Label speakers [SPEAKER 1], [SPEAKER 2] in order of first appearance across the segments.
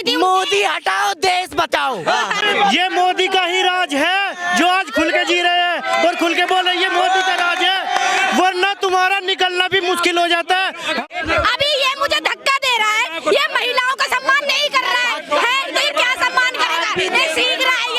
[SPEAKER 1] मोदी हटाओ देश बचाओ।
[SPEAKER 2] ये मोदी का ही राज है जो आज खुल के जी रहे हैं और खुल के बोल रहे हैं ये मोदी का राज है, वरना तुम्हारा निकलना भी मुश्किल हो जाता है।
[SPEAKER 3] अभी ये मुझे धक्का दे रहा है, ये महिलाओं का सम्मान नहीं कर रहा है तो ये क्या सम्मान करेगा? नहीं सीख रहा है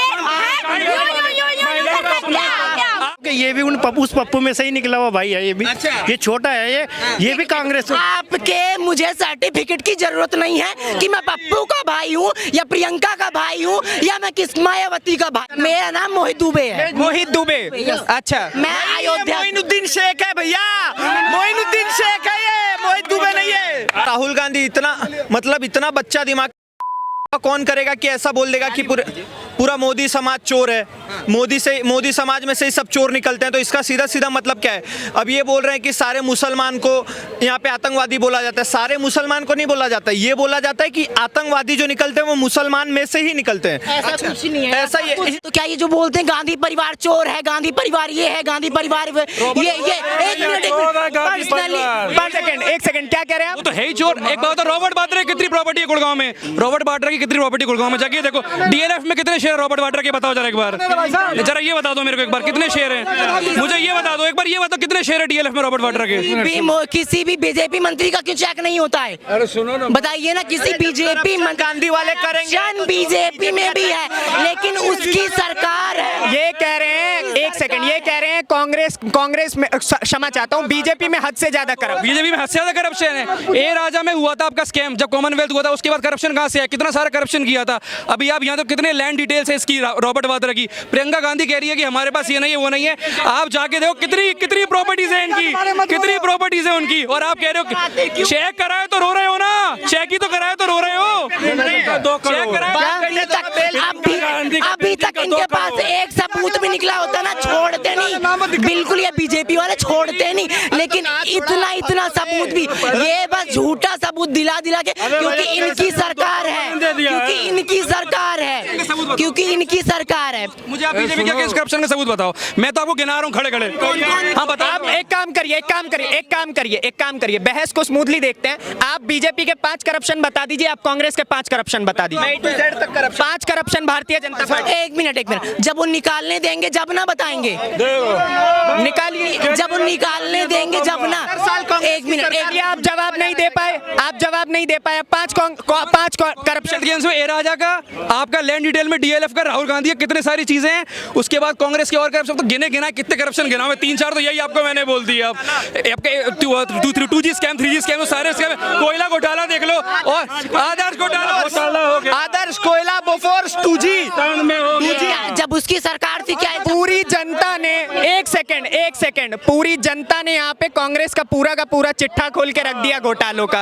[SPEAKER 2] ये भी उस पप्पू में से ही निकला हुआ भाई है। ये भी ये छोटा है, ये भी कांग्रेस।
[SPEAKER 1] आपके मुझे सर्टिफिकेट की जरूरत नहीं है कि मैं पप्पू का भाई हूँ या प्रियंका का भाई हूँ या मैं किस मायावती का भाई। मेरा नाम मोहित दुबे है।
[SPEAKER 4] मोहित दुबे, अच्छा।
[SPEAKER 1] मैं अयोध्या।
[SPEAKER 4] मोइनुद्दीन शेख है भैया, मोइनुद्दीन शेख है ये, मोहित दुबे नहीं है। राहुल गांधी इतना बच्चा दिमाग कौन करेगा कि ऐसा बोल देगा कि पूरा मोदी समाज चोर है, मोदी समाज में से ही सब चोर निकलते हैं। तो इसका सीधा सीधा मतलब क्या है? अब ये बोल रहे हैं कि सारे मुसलमान को यहाँ पे आतंकवादी बोला जाता है। सारे मुसलमान को नहीं बोला जाता, ये बोला जाता है कि आतंकवादी जो निकलते हैं वो मुसलमान में से ही निकलते हैं।
[SPEAKER 1] ऐसा कुछ नहीं है,
[SPEAKER 4] ऐसा ये
[SPEAKER 1] तो क्या ये जो बोलते हैं गांधी परिवार चोर है, गांधी परिवार ये है, गांधी परिवार ये
[SPEAKER 4] एक सेकंड क्या कह रहे हैं आप?
[SPEAKER 5] वो तो है ही चोर। एक बात, रॉबर्ट वाड्रा की कितनी प्रॉपर्टी है गुड़गांव में? रॉबर्ट वाड्रा की कितनी प्रॉपर्टी गुड़गांव में? जाके देखो डीएलएफ में कितने शेयर रॉबर्ट वाड्रा के, बताओ जरा एक बार, जरा ये बता दो मेरे को एक बार कितने शेयर हैं, मुझे ये बता दो एक बार, ये बताओ कितने शेयर है डीएलएफ में रॉबर्ट वाड्रा के?
[SPEAKER 1] किसी भी बीजेपी मंत्री का क्यों चेक नहीं होता है?
[SPEAKER 6] अरे सुनो ना,
[SPEAKER 1] बताइए ना, किसी बीजेपी
[SPEAKER 4] गांधी वाले करेंगे,
[SPEAKER 1] बीजेपी में भी है लेकिन उसकी सरकार है।
[SPEAKER 4] ये कह रहे हैं, एक सेकंड, ये कह रहे हैं कांग्रेस में, क्षमा चाहता हूँ, बीजेपी में हद से ज्यादा करप्शन,
[SPEAKER 5] बीजेपी में हद से ज्यादा करप्शन है। ए राजा में हुआ था आपका स्कैम, जब कॉमनवेल्थ हुआ था उसके बाद करप्शन कहां से है? कितना सारा करप्शन किया था। अभी आप यहाँ तो कितने लैंड डिटेल्स है इसकी रॉबर्ट वाड्रा की। प्रियंका गांधी कह रही है कि हमारे पास ये नहीं है वो नहीं है। आप जाके देखो कितनी प्रॉपर्टीज है इनकी, कितनी प्रॉपर्टीज है उनकी, और आप कह रहे हो चेक कराए तो रो रहे हो ना, चेक ही तो कराए तो रो रहे हो। चेक
[SPEAKER 1] अभी तक इनके पास एक सबूत भी निकला होता ना, छोड़ते नहीं, बिल्कुल ये बीजेपी वाले छोड़ते नहीं। लेकिन इतना सबूत भी, ये बस झूठा सबूत दिला के, क्योंकि इनकी सरकार है, क्योंकि इनकी सरकार है।
[SPEAKER 5] मुझे आप बीजेपी के करप्शन का सबूत बताओ, मैं तो आपको गिना रहा हूँ खड़े। हाँ बताओ।
[SPEAKER 4] आप एक काम करिए, बहस को स्मूथली देखते हैं। आप बीजेपी के 5 करप्शन बता दीजिए, आप कांग्रेस के 5 करप्शन बता दीजिए। 5 करप्शन भारतीय जनता पार्टी।
[SPEAKER 1] एक मिनट, जब वो निकालने देंगे जब ना बताएंगे,
[SPEAKER 4] निकालिए,
[SPEAKER 1] जब वो निकालने देंगे जब ना। एक मिनट,
[SPEAKER 4] आप जवाब नहीं दे पाए, 5 करप्शन।
[SPEAKER 5] ए राजा का, आपका लैंड डिटेल में डीएलएफ का, राहुल गांधी, कितने सारी चीजें हैं। उसके बाद कांग्रेस के और करप्शन तो गिना कितने करप्शन गिना मैं 3-4 तो यही आपको मैंने बोल दिया। आपके 2G स्कैम, 3G स्कैम, तो सारे स्कैम, कोयला घोटाला देख लो, और आदर्श घोटाला हो गया,
[SPEAKER 4] आदर्श कोयला बोफोर्स 2G
[SPEAKER 1] जब उसकी सरकार थी क्या
[SPEAKER 4] पूरी जनता ने, एक सेकंड, पूरी जनता ने यहाँ पे कांग्रेस का पूरा चिट्ठा खोल के रख दिया घोटालों का।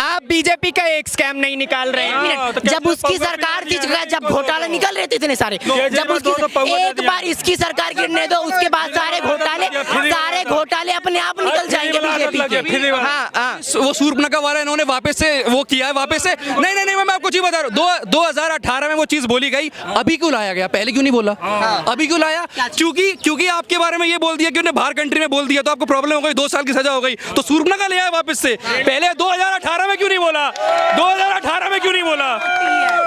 [SPEAKER 4] आप बीजेपी का एक स्कैम नहीं निकाल रहे हैं।
[SPEAKER 1] जब उसकी सरकार थी, जब घोटाला निकल रहे थे इतने सारे, जब उसकी एक बार इसकी सरकार गिरने दो, उसके बाद सारे घोटाले अपने आप निकल जाएंगे बीजेपी के।
[SPEAKER 4] हाँ,
[SPEAKER 5] वो सूर्पनखा वाला इन्होंने वापस से वो किया है, वापस से नहीं मैं आपको चीज बता रहा हूँ। 2018 में वो चीज बोली गई, अभी क्यों लाया गया? पहले क्यों नहीं बोला? अभी क्यों लाया? क्योंकि आपके बारे में ये बोल दिया कि उन्हें बाहर कंट्री में बोल दिया तो आपको प्रॉब्लम हो गई, 2 साल की सजा हो गई, तो सूर्पनखा ले आया वापस से। पहले 2018 में क्यों नहीं बोला? 2018 में क्यों नहीं बोला?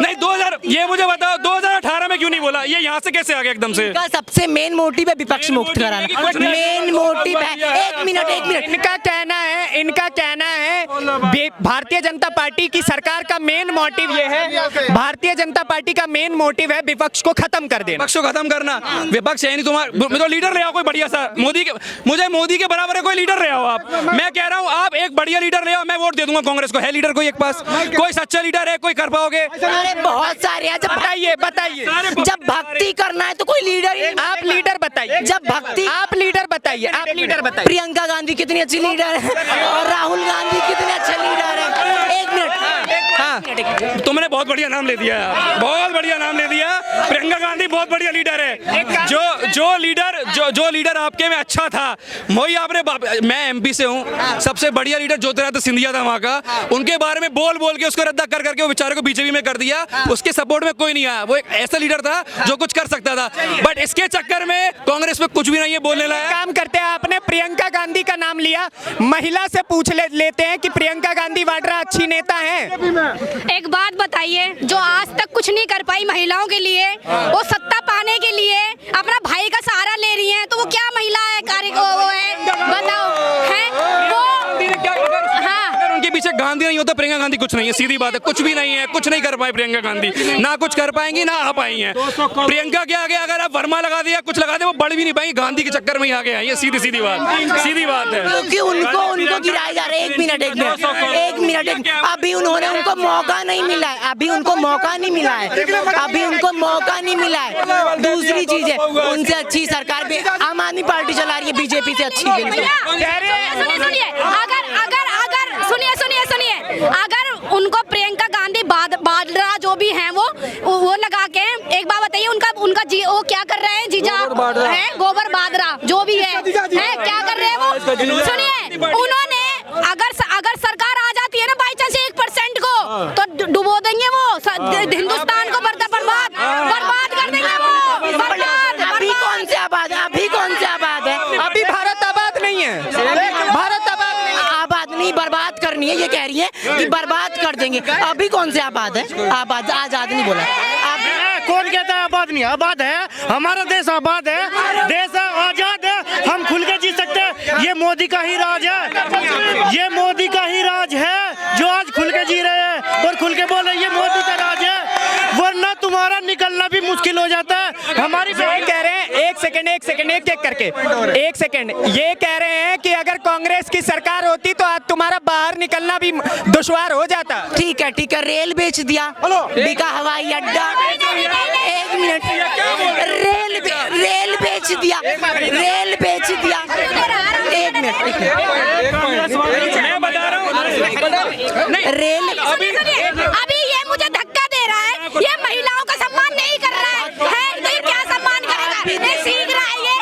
[SPEAKER 5] नहीं 2000, ये मुझे बताओ 2018 में क्यों नहीं बोला? ये यहाँ से कैसे आ गया एकदम से?
[SPEAKER 1] सबसे मेन मोटिव है विपक्ष मुक्त कराना, मेन मोटिव है। एक मिनट,
[SPEAKER 4] इनका कहना है भारतीय जनता पार्टी की सरकार का मेन मोटिव ये है, भारतीय जनता पार्टी का मेन मोटिव है विपक्ष को खत्म कर देना।
[SPEAKER 5] विपक्ष को खत्म करना। विपक्ष है नहीं तुम्हारा, तो लीडर ले आओ कोई बढ़िया सा, मुझे मोदी के बराबर है कोई लीडर ले आओ आप। मैं कह रहा हूँ आप एक बढ़िया लीडर ले आओ, मैं वोट दे दूंगा कांग्रेस को। है लीडर कोई एक पास? कोई सच्चा लीडर है? कोई कर पाओगे?
[SPEAKER 1] अरे बहुत सारे हैं।
[SPEAKER 4] बताइए,
[SPEAKER 1] जब भक्ति करना है तो कोई लीडर,
[SPEAKER 4] आप लीडर बताइए।
[SPEAKER 1] जब भक्ति,
[SPEAKER 4] आप लीडर बताइए।
[SPEAKER 1] प्रियंका गांधी कितनी अच्छी लीडर है और राहुल गांधी कितने अच्छे लीडर है। एक मिनट,
[SPEAKER 5] हाँ तुमने बहुत बढ़िया नाम ले दिया, बहुत बढ़िया नाम ले दिया। प्रियंका गांधी बहुत बढ़िया लीडर है। जो लीडर आपके में अच्छा था वही आपने, मैं एमपी से हूँ, सबसे बढ़िया लीडर ज्योतिरादित्य सिंधिया था वहाँ का, उनके बारे में बोल के उसको रद्दा करके वो बेचारे को बीजेपी में कर दिया। उसके सपोर्ट में कोई नहीं आया। वो एक ऐसा लीडर था जो कुछ कर सकता था, बट इसके चक्कर में कांग्रेस में कुछ भी नहीं है बोलने लायक।
[SPEAKER 6] काम करते हैं, आपने प्रियंका गांधी का नाम लिया, महिला से पूछ लेते हैं कि प्रियंका गांधी वाड्रा अच्छी नेता हैं?
[SPEAKER 3] एक बात बताइए, जो आज तक कुछ नहीं कर पाई महिलाओं के लिए, वो सत्ता पाने के लिए अपना भाई का सहारा ले रही हैं, तो वो क्या महिला है, वो है, बताओ है वो?
[SPEAKER 5] अगर उनके पीछे गांधी नहीं होता प्रियंका गांधी कुछ नहीं है, सीधी बात है, कुछ भी नहीं है, कुछ नहीं कर पाए प्रियंका गांधी, ना कुछ कर पाएंगी ना आ पाई हैं। प्रियंका के आगे अगर आप वर्मा लगा दिया, कुछ लगा दिया, वो बढ़ भी नहीं पाएंगी, गांधी के चक्कर में ही आगे आई है, सीधी सीधी बात है।
[SPEAKER 1] क्योंकि उनको गिराया जा रहा है। एक मिनट, अभी उनको मौका नहीं मिला है, अभी उनको मौका नहीं मिला है। दूसरी चीज है, उनसे अच्छी सरकार भी आम आदमी पार्टी चला रही है, बीजेपी से अच्छी बिल्कुल।
[SPEAKER 3] सुनिए, अगर उनको प्रियंका गांधी वाड्रा जो भी हैं वो लगा के, एक बात बताइए, उनका वो क्या कर रहे हैं, जीजा है गोबर बादरा जो भी है क्या कर रहे हैं वो? सुनिए, उन्होंने अगर सरकार आ जाती है ना बाई चांस 1% को, तो डुबो देंगे वो हिंदुस्तान को, बर्बाद कर देंगे वो, बर्बाद।
[SPEAKER 1] अभी कौन से आबाद है?
[SPEAKER 6] अभी भारत आबाद नहीं है, भारत
[SPEAKER 1] आबाद नहीं, बर्बाद करनी है, ये कह रही है कि बर्बाद कर देंगे। अभी कौन से आबाद है? आजाद नहीं बोला।
[SPEAKER 2] कौन कहता है आबाद नहीं? आबाद है, हमारा देश आबाद है, देश आजाद है, हम खुल के जी सकते हैं। ये मोदी का ही राज है, जो आज खुल के जी रहे हैं और खुल के बोल रहे हैं, ये मोदी का राज है, वरना तुम्हारा निकलना भी मुश्किल हो जाता है। हमारी
[SPEAKER 6] कह रहे हैं, एक सेकंड एक करके, एक सेकंड, ये कह रहे हैं कि अगर कांग्रेस की सरकार होती तो आज तुम्हारा बाहर निकलना भी दुश्वार हो जाता।
[SPEAKER 1] ठीक है, रेल बेच दिया, बिका हवाई अड्डा। एक मिनट, रेल बेच दिया। एक मिनट,
[SPEAKER 5] मैं बता रहा हूँ,
[SPEAKER 1] रेल
[SPEAKER 3] अभी ये मुझे धक्का दे रहा है, ये महिलाओं का सम्मान नहीं कर रहा है, तो ये क्या सम्मान करेगा? ये सीख रहा है ये,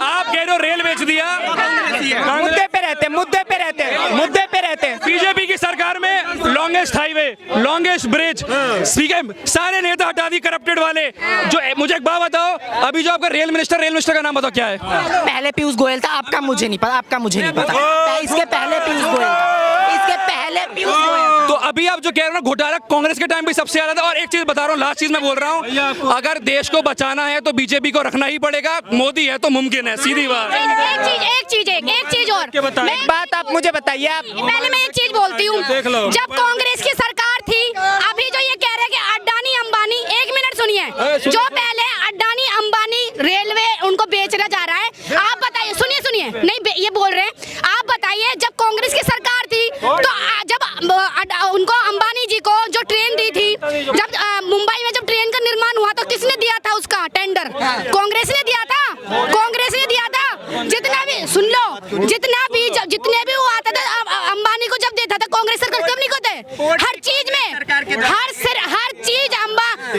[SPEAKER 5] आप कह रहे हो रेल बेच दिया,
[SPEAKER 6] मुद्दे पे रहते हैं।
[SPEAKER 5] बीजेपी की सरकार में लॉन्गेस्ट हाईवे, लॉन्गेस्ट ब्रिज, सारे नेता हटा दी करप्टेड वाले। जो मुझे एक बात बताओ, अभी जो आपका रेल मिनिस्टर का नाम बताओ क्या है?
[SPEAKER 1] पहले पीयूष गोयल था, आपका मुझे नहीं पता। इसके पहले पीयूष गोयल।
[SPEAKER 5] तो अभी आप जो कह रहे हो ना, घोटाला कांग्रेस के टाइम भी सबसे ज्यादा था। और एक चीज बता रहा हूँ, लास्ट चीज मैं बोल रहा हूँ, अगर देश को बचाना है तो बीजेपी को रखना ही पड़ेगा, मोदी है तो मुमकिन है, सीधी बात।
[SPEAKER 3] एक चीज और,
[SPEAKER 6] एक बात आप मुझे बताइए,
[SPEAKER 3] पहले मैं एक चीज बोलती हूँ, जब कांग्रेस की सरकार थी, अभी जो ये कह रहे हैं कि अडानी अंबानी, एक मिनट सुनिए, जो पहले अडानी अंबानी रेलवे उनको बेचना जा रहा है, आप बताइए, सुनिए, नहीं ये बोल रहे हैं, आप बताइए, जब कांग्रेस की सरकार थी तो जब उनको अंबानी जी को जो ट्रेन दी थी, जब मुंबई में जब ट्रेन का निर्माण हुआ तो किसने दिया था उसका टेंडर? कांग्रेस ने दिया था। जितना भी सुन लो, जितने भी वो आता था अंबानी को जब देता था कांग्रेस सरकार, कब नहीं होते? हर चीज में, हर चीज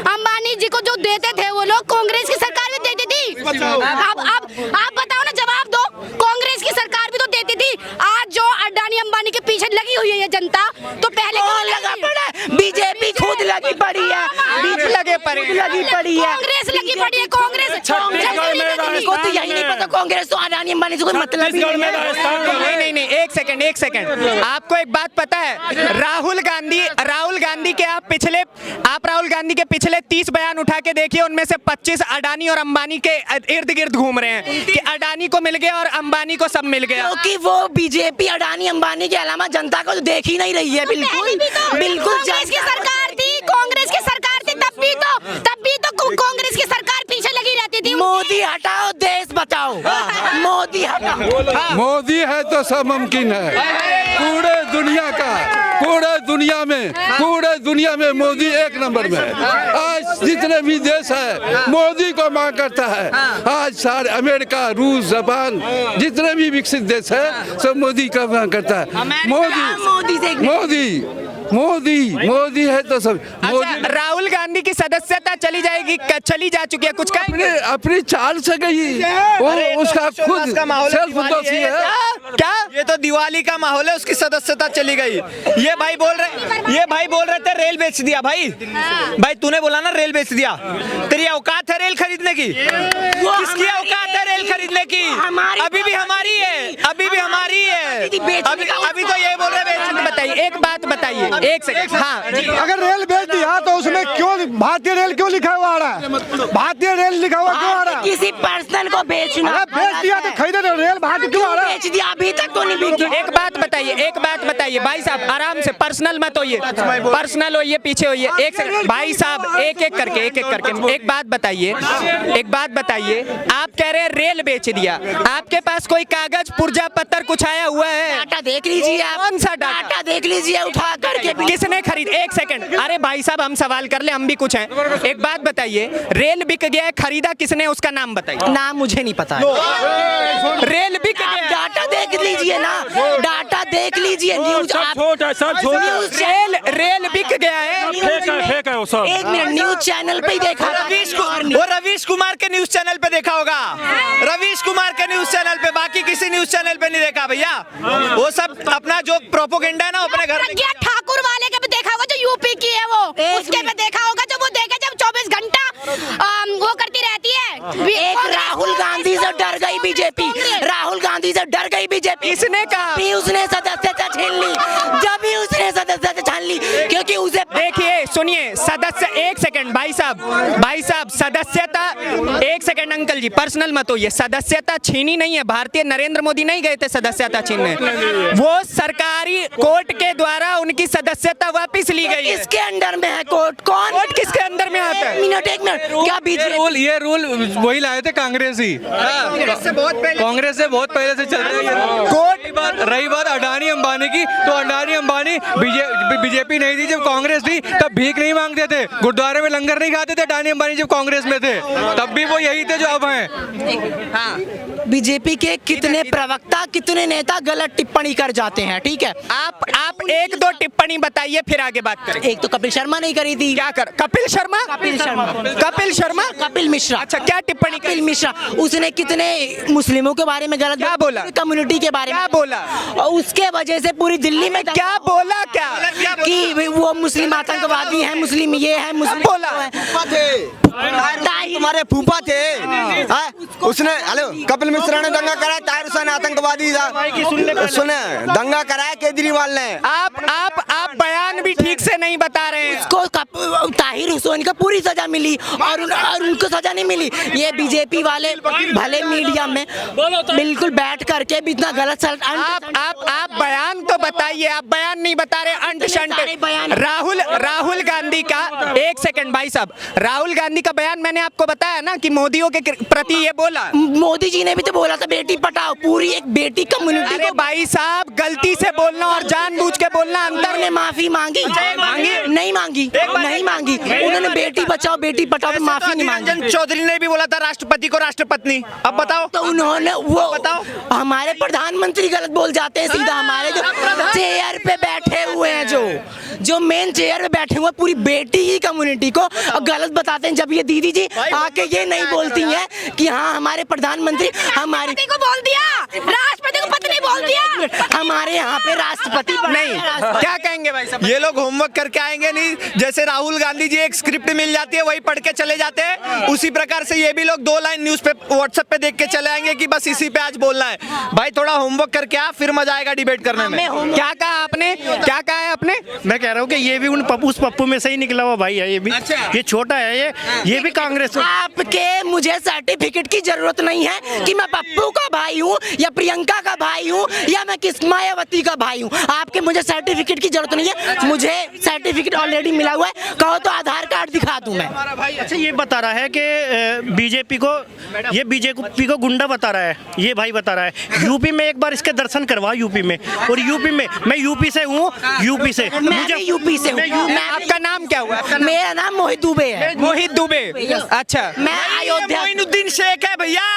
[SPEAKER 3] अंबानी जी को जो देते थे वो लोग कांग्रेस की सरकार भी देती थी। अब आप बताओ ना, जवाब दो, कांग्रेस की सरकार भी तो देती थी। आज जो अडानी अंबानी के पीछे लगी हुई है ये जनता, तो पहले
[SPEAKER 1] लगा पड़ा है, बीजेपी खुद लगी पड़ी है,
[SPEAKER 3] कांग्रेस लगी पड़ी है, कांग्रेस।
[SPEAKER 1] को तो यही नहीं पता, कांग्रेस तो अडानी अंबानी से कोई मतलब ही नहीं है।
[SPEAKER 6] नहीं, एक सेकंड, आपको एक बात पता है, राहुल गांधी के राहुल गांधी के पिछले 30 बयान उठा के देखिए, उनमें से 25 अडानी और अंबानी के इर्द गिर्द घूम रहे हैं कि अडानी को मिल गया और अंबानी को सब मिल गया,
[SPEAKER 1] क्योंकि वो बीजेपी अडानी अंबानी के अलावा जनता को तो देख ही नहीं रही है। बिल्कुल
[SPEAKER 3] कांग्रेस की सरकार थी, तब भी तो कांग्रेस की सरकार पीछे लगी रहती थी।
[SPEAKER 1] मोदी हटाओ, देश बचाओ। मोदी हटाओ।
[SPEAKER 7] मोदी है तो सब मुमकिन है। पूरे दुनिया में मोदी एक नंबर में है। आज जितने भी देश है मोदी को मांग करता है। आज सारे अमेरिका, रूस, जापान, जितने भी विकसित देश है सब मोदी का मांग करता है। मोदी है तो सब।
[SPEAKER 6] राहुल गांधी की सदस्यता चली जा चुकी है, कुछ
[SPEAKER 7] अपनी चाल से गई, वो उसका खुद सेल्फ दोषी है।
[SPEAKER 4] क्या ये तो दिवाली का माहौल है, उसकी सदस्यता चली गई। ये भाई बोल रहे थे रेल बेच दिया भाई। भाई तूने बोला ना रेल बेच दिया, तेरी औकात है रेल खरीदने की? किसकी औकात है रेल खरीदने की? अभी भी हमारी है, अभी भी हमारी है। अभी तो ये बोल रहे हैं।
[SPEAKER 6] बताइए, एक बात बताइए, एक सेकंड। हाँ,
[SPEAKER 8] अगर रेल बेच दिया तो उसमें क्यों भारतीय रेल क्यों लिखा हुआ आ रहा है? भारतीय रेल लिखा हुआ क्यों आ रहा है?
[SPEAKER 1] किसी पर्सन को बेचना,
[SPEAKER 8] अगर बेच दिया तो खरीदे तो रेल भारतीय क्यों आ रहा है?
[SPEAKER 1] बेच दिया, अभी तक तो नहीं बिकी।
[SPEAKER 6] एक बात बताइए, एक बात बताइए भाई साहब, आराम से, पर्सनल मत होइए, पर्सनल होइए, पीछे होइए। एक सेकंड भाई साहब, एक एक करके एक बात बताइए, एक बात बताइए। आप कह रहे हैं रेल बेच दिया, आपके पास कोई कागज पुर्जा पत्तर कुछ आया हुआ है?
[SPEAKER 1] डाटा देख लीजिए आप,
[SPEAKER 6] कौन सा डाटा
[SPEAKER 1] देख लीजिए उठा करके।
[SPEAKER 6] किसने खरीद? एक सेकंड, अरे भाई साहब हम सवाल कर ले, हम भी कुछ हैं। एक बात बताइए, रेल बिक गया है, खरीदा किसने, उसका नाम बताइए।
[SPEAKER 1] नाम मुझे नहीं पता है।
[SPEAKER 6] रेल बिक गया,
[SPEAKER 1] डाटा देख लीजिए ना, डाटा देख लीजिए। न्यूज
[SPEAKER 6] रेल बिक गया है।
[SPEAKER 1] एक मिनट, न्यूज चैनल पे ही देखा था।
[SPEAKER 4] वो रवीश कुमार के न्यूज चैनल पे देखा होगा, रवीश कुमार के न्यूज चैनल पे, बाकी किसी न्यूज चैनल पे नहीं देखा भैया। वो सब अपना जो प्रोपोगेंडा है ना अपने घर में।
[SPEAKER 3] प्रज्ञा ठाकुर वाले के भी देखा होगा, जो यूपी की है, वो उसके पे देखा होगा, जो वो देखे जब 24 घंटा वो करती रहती है।
[SPEAKER 1] एक राहुल गांधी से डर गई बीजेपी, राहुल गांधी से डर गई बीजेपी।
[SPEAKER 6] इसने कहा
[SPEAKER 1] भी उसने सदस्यता छीन ली, जब भी उसने सदस्यता छीन ली, क्योंकि उसे
[SPEAKER 6] देखिए, सुनिए, सदस्य, एक सेकंड भाई साहब, सदस्यता, एक सेकंड अंकल जी, पर्सनल मत होइए। सदस्यता छीनी नहीं है, भारतीय नरेंद्र मोदी नहीं गए थे सदस्यता छीनने, वो सरकारी कोर्ट के द्वारा उनकी सदस्यता वापस ली गई है।
[SPEAKER 1] किसके अंडर में है कोर्ट? कौन?
[SPEAKER 6] कोर्ट किसके अंदर में आता है?
[SPEAKER 1] एक मिनट, क्या बीजेपी?
[SPEAKER 5] ये रूल वही लाए थे कांग्रेस ही, कांग्रेस से बहुत पहले से चल रहा है। कोर्ट, रही बात अडानी अंबानी की, तो अडानी अंबानी बीजेपी नहीं थी जब कांग्रेस थी, तब भीख नहीं मांगते थे, गुरुद्वारे में लंगर नहीं खाते थे अडानी अंबानी जब कांग्रेस में थे, तब भी वो यही थे जो अब हैं।
[SPEAKER 1] बीजेपी के कितने प्रवक्ता, कितने नेता गलत टिप्पणी कर जाते हैं, ठीक है?
[SPEAKER 6] आप एक दो टिप्पणी बताइए, फिर आगे बात करें।
[SPEAKER 1] एक तो कपिल शर्मा नहीं करी थी।
[SPEAKER 6] क्या कर? कपिल शर्मा,
[SPEAKER 1] कपिल मिश्रा।
[SPEAKER 6] अच्छा, क्या टिप्पणी
[SPEAKER 1] कपिल मिश्रा, उसने कितने मुस्लिमों के बारे में गलत
[SPEAKER 6] क्या बोला?
[SPEAKER 1] कम्युनिटी के बारे में
[SPEAKER 6] क्या बोला?
[SPEAKER 1] और उसके वजह से पूरी दिल्ली में
[SPEAKER 6] क्या बोला? क्या
[SPEAKER 1] कि वो मुस्लिम आतंकवादी है, मुस्लिम ये है, मुस्लिम
[SPEAKER 6] बोला?
[SPEAKER 8] तुम्हारे फूफा थे, उसने, हेलो, कपिल मिश्रा ने दंगा कराया, ताहिर हुसैन आतंकवादी था, सुने दंगा कराया केजरीवाल ने।
[SPEAKER 6] आप बयान भी ठीक से नहीं बता रहे हैं।
[SPEAKER 1] उसको ताहिर हुसैन को पूरी सजा मिली और उनको सजा नहीं मिली। ये बीजेपी वाले भले मीडिया में बिल्कुल बैठ करके भी इतना गलत
[SPEAKER 6] आप बयान तो बताइए, आप बयान नहीं बता रहे, अंट शंट। राहुल गांधी का, एक सेकंड भाई साहब, राहुल गांधी का बयान मैंने आपको बताया ना कि मोदियों के प्रति ये बोला।
[SPEAKER 1] मोदी जी ने भी तो बोला था बेटी पटाओ, पूरी एक बेटी कम्युनिटी।
[SPEAKER 6] अरे भाई साहब, गलती से बोलना और जानबूझ के बोलना अंतर।
[SPEAKER 1] ने माफी मांगी? नहीं मांगी। उन्होंने बेटी बचाओ बेटी पटाओ में माफी नहीं मांगी।
[SPEAKER 4] रंजन चौधरी ने भी बोला था राष्ट्रपति को राष्ट्रपत्नी। अब बताओ
[SPEAKER 1] तो उन्होंने वो बताओ, हमारे प्रधानमंत्री गलत बोल जाते हैं सीधा। हमारे जो चेयर पे बैठे हुए हैं, जो मेन चेयर पे बैठे हुए पूरी बेटी ही कम्युनिटी को गलत बताते हैं। जब ये दीदी जी आके ये नहीं बोलती हैं कि हाँ हमारे प्रधानमंत्री हमारे
[SPEAKER 3] को बोल दिया, राष्ट्रपति को पत्नी बोल दिया,
[SPEAKER 1] हमारे यहाँ पे राष्ट्रपति
[SPEAKER 6] नहीं। क्या कहेंगे भाई साहब?
[SPEAKER 4] ये लोग होमवर्क करके आएंगे नहीं, जैसे राहुल गांधी जी एक स्क्रिप्ट मिल जाती है वही पढ़ के चले जाते हैं, उसी प्रकार से ये भी लोग 2 लाइन न्यूज पे व्हाट्सएप पे देख के चले आएंगे कि बस इसी पे आज बोलना है। भाई थोड़ा होमवर्क करके आ, फिर मजा आएगा डिबेट करने में।
[SPEAKER 6] क्या कहा आपने? क्या कहा है आपने?
[SPEAKER 2] मैं कह रहा हूँ कि ये भी उस पप्पू में से ही निकला हुआ भाई है। ये भी ये छोटा है, ये भी कांग्रेस।
[SPEAKER 1] आपके मुझे सर्टिफिकेट की जरूरत नहीं है कि मैं पप्पू का भाई हूँ या प्रियंका का भाई हूँ या मैं किस मायावती का भाई हूँ। आपके मुझे सर्टिफिकेट की जरूरत नहीं है, मुझे सर्टिफिकेट ऑलरेडी मिला हुआ है। कहो तो आधार कार्ड दिखा दूं मैं।
[SPEAKER 2] अच्छा, ये बता रहा है कि बीजेपी को गुंडा बता रहा है, ये भाई बता रहा है। यूपी में एक बार इसके दर्शन करवा, यूपी में। और यूपी में, मैं यूपी से हूँ, यूपी से।
[SPEAKER 1] मैं यूपी से हूँ।
[SPEAKER 6] आपका नाम क्या हुआ?
[SPEAKER 1] मेरा नाम मोहित दुबे है।
[SPEAKER 6] मोहित दुबे, अच्छा।
[SPEAKER 1] मैं अयोध्या।
[SPEAKER 4] मोइनुद्दीन शेख है भैया,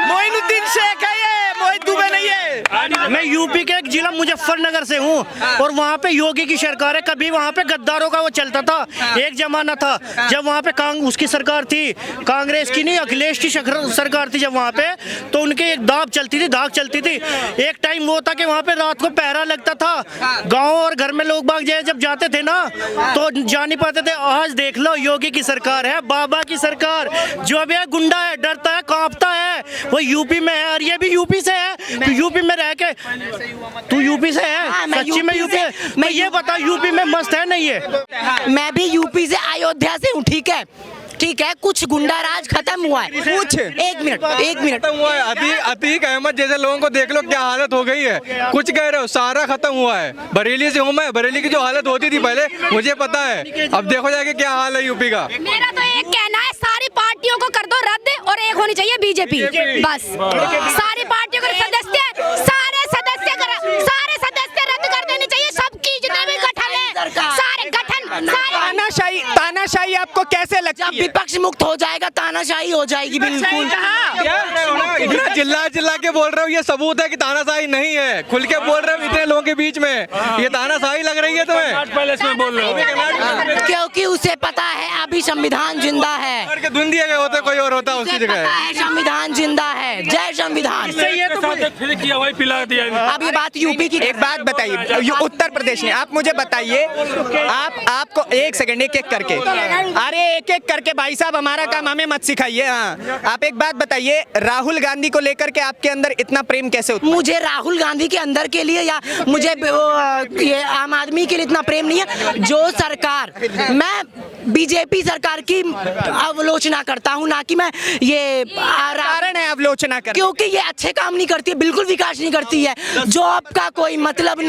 [SPEAKER 4] मोइनुद्दीन शेख है, ये मोहित दुबे नहीं है।
[SPEAKER 2] मैं यूपी के एक जिला मुजफ्फरनगर से हूँ और वहाँ पे योगी की सरकार है। कभी वहाँ पे गद्दारों का वो चलता था। एक जमाना था जब वहाँ पे उसकी सरकार थी, कांग्रेस की नहीं, अखिलेश की सरकार थी जब वहाँ पे, तो उनके एक दाग चलती थी। एक टाइम वो था कि वहाँ पे रात को पहरा लगता था। गाँव और घर में लोग बाग जब जाते थे ना तो जा नहीं पाते थे। आज देख लो, योगी की सरकार है, बाबा की सरकार। जो भी है गुंडा है, डरता है, कांपता है, वो यूपी में है और ये भी यूपी से है। तू यूपी में रह के, तू यूपी से है? सच्ची में यूपी है? मैं ये बता, यूपी में मस्त है नहीं है?
[SPEAKER 1] मैं भी यूपी से, अयोध्या से हूँ, ठीक है, कुछ गुंडा राज खत्म हुआ है। कुछ एक मिनट
[SPEAKER 9] हुआ है। अतीक अहमद जैसे लोगों को देख लो क्या हालत हो गई है। कुछ कह रहे हो, सारा खत्म हुआ है। बरेली से हूँ मैं, बरेली की जो हालत होती थी पहले मुझे पता है। अब देखो जाके क्या हाल है यूपी का।
[SPEAKER 3] मेरा तो एक कहना है, सारी पार्टियों को कर दो रद्द और एक होनी चाहिए बीजेपी। बस सारी पार्टियों को सारे सदस्य रद्द कर देनी चाहिए। सबकी जितने भी गठन है, सारे गठन,
[SPEAKER 6] तानाशाही आपको कैसे लगती है?
[SPEAKER 1] विपक्ष मुक्त हो जाएगा, तानाशाही हो जाएगी। बिल्कुल
[SPEAKER 9] इतना चिल्ला के बोल रहे हो, ये सबूत है कि तानाशाही नहीं है। खुल के बोल रहे हो इतने लोगों के बीच में, ये तानाशाही लग रही है तुम्हें? पैलेस में बोल रहे हो
[SPEAKER 1] क्योंकि उसे पता है अभी संविधान जिंदा है।
[SPEAKER 9] धुन दिए गए होते, कोई और होता उसकी जगह।
[SPEAKER 1] संविधान जिंदा है, जय संविधान। अब ये बात यूपी की।
[SPEAKER 6] एक बात बताइए, उत्तर प्रदेश में आप मुझे बताइए, आपको एक सेकंड, एक करके, अरे एक करके भाई साहब, हमारा काम हमें मत सिखाइए। हाँ, आप एक बात बताइए, राहुल गांधी को लेकर के आपके अंदर इतना प्रेम कैसे होता है?
[SPEAKER 1] मुझे राहुल गांधी के अंदर के लिए या मुझे ये आम आदमी के लिए इतना प्रेम नहीं है। जो सरकार, मैं बीजेपी सरकार की आलोचना करता हूँ, ना कि मैं ये
[SPEAKER 6] कारण है आलोचना कर,
[SPEAKER 1] क्योंकि ये अच्छे काम नहीं करती है, बिल्कुल विकास नहीं करती है। जॉब का कोई मतलब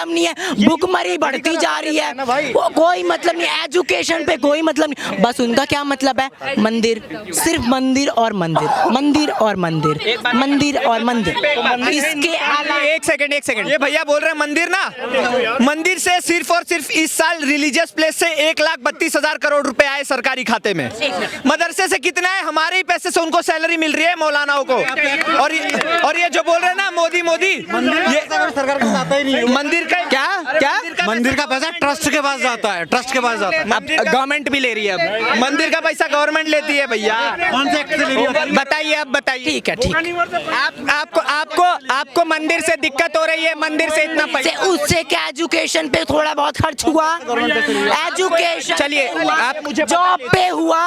[SPEAKER 1] नहीं है, भुखमरी बढ़ती जा रही है, कोई मतलब नहीं, एजुकेशन पे कोई मतलब नहीं। बस उनका क्या मतलब है? मंदिर, सिर्फ मंदिर और मंदिर, मंदिर और मंदिर, मंदिर और मंदिर। इसके
[SPEAKER 6] एक सेकंड,
[SPEAKER 4] ये भैया बोल रहे हैं मंदिर ना, मंदिर से सिर्फ और सिर्फ इस साल रिलीजियस प्लेस से 1,32,000 करोड़ रुपए आए सरकारी खाते में। मदरसे से कितना है? हमारे ही पैसे से उनको सैलरी मिल रही है मौलानाओं को। और ये जो बोल रहे हैं ना मोदी, ये सरकार का आता ही नहीं। मंदिर का क्या
[SPEAKER 10] मंदिर का पैसा ट्रस्ट के पास जाता है,
[SPEAKER 6] गवर्नमेंट भी ले रही है। अब
[SPEAKER 4] मंदिर का पैसा गवर्नमेंट लेती है भैया।
[SPEAKER 10] कौन से एक्ट से ले रही है?
[SPEAKER 6] बताइए, आप बताइए। ठीक है, आपको मंदिर से दिक्कत हो रही है? मंदिर से इतना पैसा,
[SPEAKER 1] उससे क्या एजुकेशन पे थोड़ा बहुत खर्च हुआ, एजुकेशन
[SPEAKER 6] चलिए, आप
[SPEAKER 1] जॉब पे हुआ,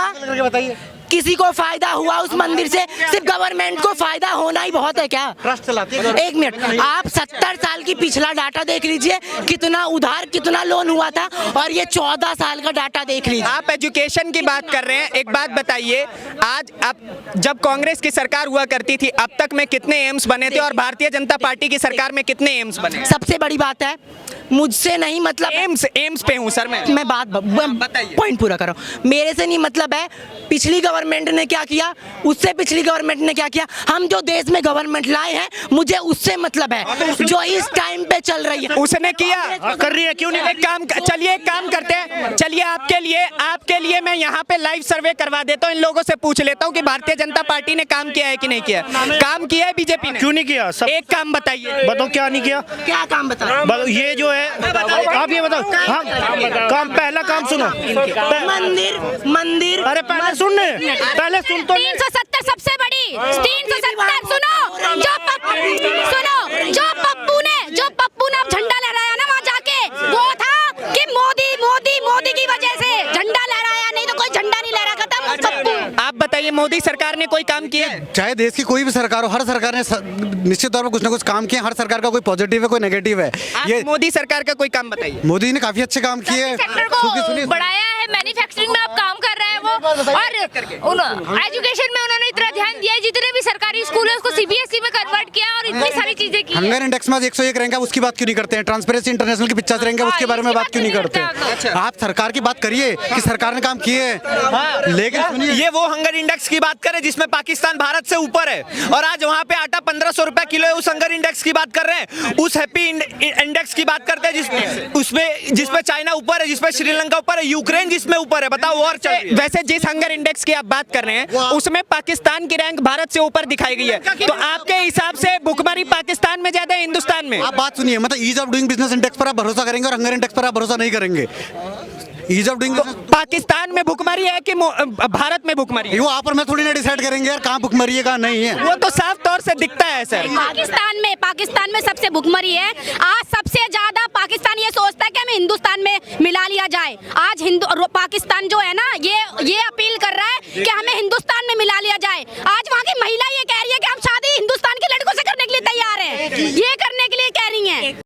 [SPEAKER 1] किसी को फायदा हुआ उस मंदिर से? सिर्फ गवर्नमेंट को फायदा होना ही बहुत है क्या?
[SPEAKER 10] ट्रस्ट चलाती है।
[SPEAKER 1] एक मिनट, आप 70 साल की पिछला डाटा देख लीजिए, कितना उधार, कितना लोन हुआ था, और ये 14 साल का डाटा देख लीजिए।
[SPEAKER 6] आप एजुकेशन की बात कर रहे हैं, एक बात बताइए, आज आप जब कांग्रेस की सरकार हुआ करती थी, अब तक में कितने एम्स बने थे और भारतीय जनता पार्टी की सरकार में कितने एम्स बने?
[SPEAKER 1] सबसे बड़ी बात है, मुझसे नहीं मतलब,
[SPEAKER 6] एम्स पे हूँ सर मैं
[SPEAKER 1] बात पॉइंट पूरा करो। मेरे से नहीं मतलब है, पिछली गवर्नमेंट ने क्या किया, उससे पिछली गवर्नमेंट ने क्या किया। हम जो देश में गवर्नमेंट लाए हैं, मुझे उससे मतलब है जो इस टाइम पे चल रही है।
[SPEAKER 6] उसने किया,
[SPEAKER 2] कर रही है, क्यों नहीं?
[SPEAKER 6] चलिए एक काम करते हैं, चलिए आपके लिए मैं यहाँ पे लाइव सर्वे करवा देता हूँ। इन लोगों से पूछ लेता हूँ कि भारतीय जनता पार्टी ने काम किया है कि नहीं किया। काम किया है बीजेपी ने?
[SPEAKER 2] क्यों नहीं किया?
[SPEAKER 6] एक काम बताइए,
[SPEAKER 2] बताओ क्या नहीं किया?
[SPEAKER 1] क्या काम बताओ?
[SPEAKER 2] ये जो है, आप ये बताओ। हाँ, पहला काम सुनो।
[SPEAKER 1] मंदिर,
[SPEAKER 2] अरे पहले सुन, पहले सुन तो।
[SPEAKER 3] 370 सबसे बड़ी, 370 सुनो, जो पप्पू ने अब झंडा लहराया ना वहाँ जाके, वो था कि मोदी की वजह से झंडा लहराया, नहीं तो कोई झंडा नहीं लहरा। खत्म पप्पू।
[SPEAKER 6] आप बताइए, मोदी सरकार ने कोई काम किया?
[SPEAKER 10] चाहे देश की कोई भी सरकार हो, हर सरकार ने निश्चित तौर पर कुछ ना कुछ काम किया। हर सरकार का कोई पॉजिटिव है, कोई नेगेटिव है। ये
[SPEAKER 6] मोदी सरकार का कोई काम बताइए।
[SPEAKER 10] मोदी ने काफी अच्छे काम किए,
[SPEAKER 3] सेक्टर को बढ़ाया है, मैन्युफैक्चरिंग में आप काम कर रहे हैं वो, और एजुकेशन में उन्होंने इतना ध्यान दिया है, जितने भी सरकारी स्कूल है उसको सीबीएसई में कन्वर्ट किया और इतनी सारी चीजें की।
[SPEAKER 10] हंगर इंडेक्स में 101 रैंक है, उसकी बात क्यों नहीं करते हैं? ट्रांसपेरेंसी इंटरनेशनल की 50 रैंक है, उसके बारे में बात क्यों नहीं करते? आप सरकार की बात करिए कि सरकार ने काम किए, लेकिन
[SPEAKER 4] ये वो हंगर इंडेक्स की बात करें जिसमें पाकिस्तान भारत से ऊपर है, और आज वहाँ पे आटा 1500 रुपए किलो है। उस हंगर इंडेक्स की बात कर रहे हैं, उस हैप्पी इंडेक्स की बात करते हैं जिसमें चाइना ऊपर है, जिसमें श्रीलंका ऊपर है, यूक्रेन जिसमें ऊपर है। बताओ, वॉर चल रही है।
[SPEAKER 6] जैसे जिस हंगर इंडेक्स की आप बात कर रहे हैं उसमें पाकिस्तान की रैंक भारत से ऊपर दिखाई गई है, तो आपके हिसाब से भुखमरी पाकिस्तान में ज्यादा है हिंदुस्तान में?
[SPEAKER 10] आप बात सुनिए, मतलब ease of doing business index पर आप भरोसा करेंगे और हंगर इंडेक्स पर आप भरोसा नहीं करेंगे। ईज ऑफ डूइंग
[SPEAKER 6] पाकिस्तान में भुखमरी है कि भारत में भुखमरी है?
[SPEAKER 10] वो आप और मैं थोड़ी ना डिसाइड करेंगे यार कहाँ भुखमरी है कहाँ नहीं है।
[SPEAKER 6] वो तो साफ तौर से दिखता है सर।
[SPEAKER 3] पाकिस्तान में सबसे भुखमरी है। आज सबसे ज्यादा पाकिस्तान ये सोचता है कि हमें हिंदुस्तान में मिला लिया जाए। आज पाकिस्तान जो है ना ये अपील कर रहा है कि हमें हिंदुस्तान में मिला लिया जाए। आज वहाँ की महिला ये कह रही है कि हम शादी हिंदुस्तान के लड़कों से करने के लिए तैयार है, ये करने के लिए कह रही है।